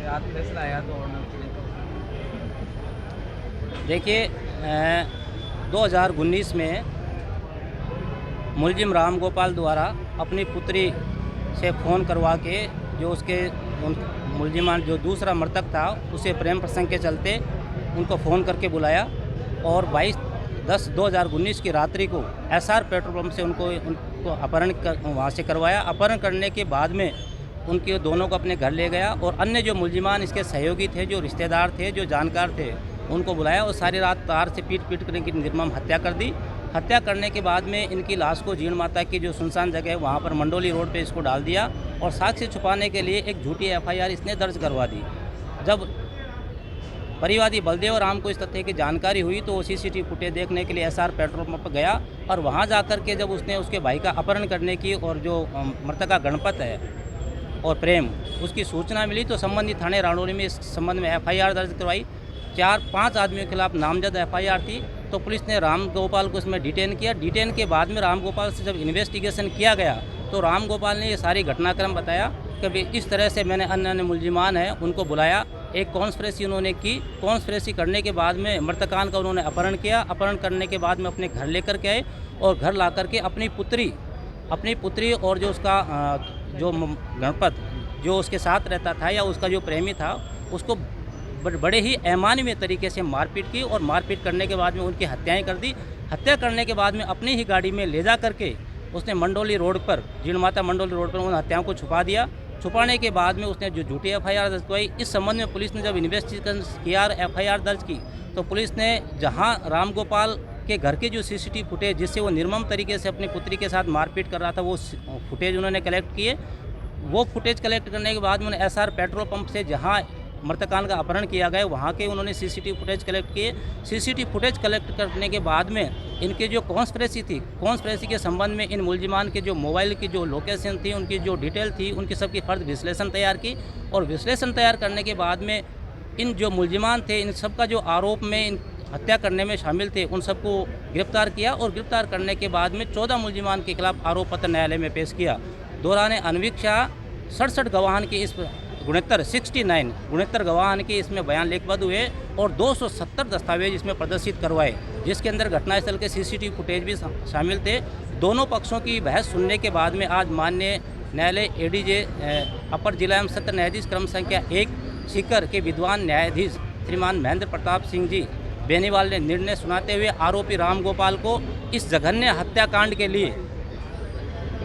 आज फैसला आया तो देखिए 2019 में मुलजिम राम गोपाल द्वारा अपनी पुत्री से फ़ोन करवा के जो उसके मुलजिमान जो दूसरा मृतक था उसे प्रेम प्रसंग के चलते उनको फ़ोन करके बुलाया और 22/10/2019 की रात्रि को एसआर पेट्रोल पंप से उनको अपहरण वहाँ से करवाया। अपहरण करने के बाद में उनके दोनों को अपने घर ले गया और अन्य जो मुलजिमान इसके सहयोगी थे, जो रिश्तेदार थे, जो जानकार थे, उनको बुलाया और सारी रात तार से पीट कर इनकी निर्मम हत्या कर दी। हत्या करने के बाद में इनकी लाश को जीण माता की जो सुनसान जगह है वहाँ पर मंडोली रोड पे इसको डाल दिया और साक्ष्य छुपाने के लिए एक झूठी एफआईआर इसने दर्ज करवा दी। जब परिवादी बलदेव राम को इस तथ्य की जानकारी हुई तो वो सीसीटीवी फुटेज देखने के लिए एसआर पेट्रोल पंप गया और वहाँ जाकर के जब उसने उसके भाई का अपहरण करने की और जो मृतका गणपत है और प्रेम उसकी सूचना मिली तो संबंधित थाने राणौली में इस संबंध में एफआईआर दर्ज करवाई। 4-5 आदमियों के खिलाफ नामजद एफआईआर थी तो पुलिस ने राम गोपाल को इसमें डिटेन किया। डिटेन के बाद में राम गोपाल से जब इन्वेस्टिगेशन किया गया तो राम गोपाल ने ये सारी घटनाक्रम बताया कि भाई इस तरह से मैंने अन्य मुलजिमान हैं उनको बुलाया, एक कॉन्स्पिरेसी उन्होंने की। कॉन्स्पिरेसी करने के बाद में मृतकान का उन्होंने अपहरण किया। अपहरण करने के बाद में अपने घर लेकर के आए और घर ला करके अपनी पुत्री और जो उसका जो गणपत जो उसके साथ रहता था या उसका जो प्रेमी था उसको बड़े ही अमानवीय तरीके से मारपीट की और मारपीट करने के बाद में उनकी हत्याएं कर दी। हत्या करने के बाद में अपनी ही गाड़ी में ले जा करके उसने मंडोली रोड पर जीण माता मंडोली रोड पर उन हत्याओं को छुपा दिया। छुपाने के बाद में उसने जो झूठी एफआईआर दर्ज करवाई। इस संबंध में पुलिस ने जब इन्वेस्टिगेशन किया और एफआईआर दर्ज की तो पुलिस ने जहां राम गोपाल के घर के जो सीसीटीवी फुटेज जिससे वो निर्मम तरीके से अपनी पुत्री के साथ मारपीट कर रहा था वो फुटेज उन्होंने कलेक्ट किए। वो फुटेज कलेक्ट करने के बाद में उन्होंने एसआर पेट्रोल पंप से जहां मृतकान का अपहरण किया गया वहाँ के उन्होंने सीसीटीवी फुटेज कलेक्ट किए। सीसीटीवी फुटेज कलेक्ट करने के बाद में इनकी जो कॉन्स्पिरेसी थी, कॉन्स्पिरेसी के संबंध में इन मुलजिमान के जो मोबाइल की जो लोकेशन थी, उनकी जो डिटेल थी, उनकी सबकी फर्द विश्लेषण तैयार की और विश्लेषण तैयार करने के बाद में इन जो मुलजिमान थे इन सबका जो आरोप में इन हत्या करने में शामिल थे उन सबको गिरफ्तार किया और गिरफ्तार करने के बाद में 14 मुलजिमान के खिलाफ आरोप पत्र न्यायालय में पेश किया। दौरान अन्वीक्षा 67 गवाहन की इस 69 गवाहन के इसमें बयान लिखबद्ध हुए और 270 दस्तावेज इसमें प्रदर्शित करवाए जिसके अंदर घटनास्थल के सीसीटीवी फुटेज भी शामिल थे। दोनों पक्षों की बहस सुनने के बाद में आज माननीय न्यायालय एडीजे अपर जिला एवं सत्र न्यायाधीश क्रम संख्या 1 सीकर के विद्वान न्यायाधीश श्रीमान महेंद्र प्रताप सिंह जी बेनीवाल ने निर्णय सुनाते हुए आरोपी राम गोपाल को इस जघन्य हत्याकांड के लिए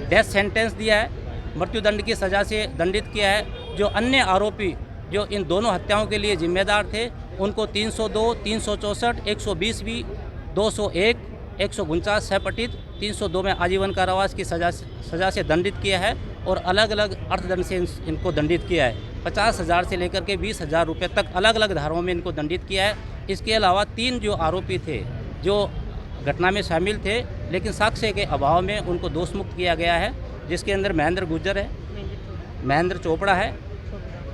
डेथ सेंटेंस दिया है, मृत्युदंड की सज़ा से दंडित किया है। जो अन्य आरोपी जो इन दोनों हत्याओं के लिए जिम्मेदार थे उनको 302, 364, 120 201, 149 सहपठित 302 में आजीवन कारावास की सज़ा से दंडित किया है और अलग अलग अर्थदंड से इनको दंडित किया है। 50,000 से लेकर के 20,000 रुपये तक अलग अलग धाराओं में इनको दंडित किया है। इसके अलावा 3 जो आरोपी थे जो घटना में शामिल थे लेकिन साक्ष्य के अभाव में उनको दोषमुक्त किया गया है, जिसके अंदर महेंद्र गुर्जर है, महेंद्र चोपड़ा है,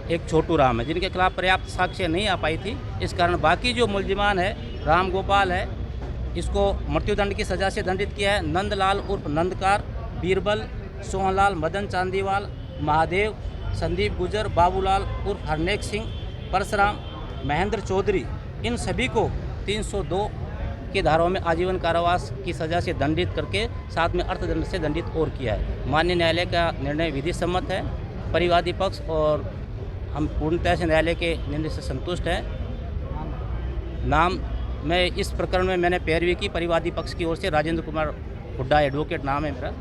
एक छोटू राम है, जिनके खिलाफ पर्याप्त साक्ष्य नहीं आ पाई थी। इस कारण बाकी जो मुलजिमान है राम गोपाल है इसको मृत्युदंड की सज़ा से दंडित किया है। नंदलाल उर्फ नंदकार, बीरबल, सोहनलाल, मदन चांदीवाल, महादेव, संदीप गुजर, बाबूलाल उर्फ हरनेक सिंह, परशुराम, महेंद्र चौधरी, इन सभी को 302 की धाराओं में आजीवन कारावास की सज़ा से दंडित करके साथ में अर्थदंड से दंडित और किया है। माननीय न्यायालय का निर्णय विधि सम्मत है। परिवादी पक्ष और हम पूर्णतः से न्यायालय के निर्णय से संतुष्ट हैं। नाम मैं इस प्रकरण में मैंने पैरवी की परिवादी पक्ष की ओर से राजेंद्र कुमार हुड्डा एडवोकेट नाम है मेरा।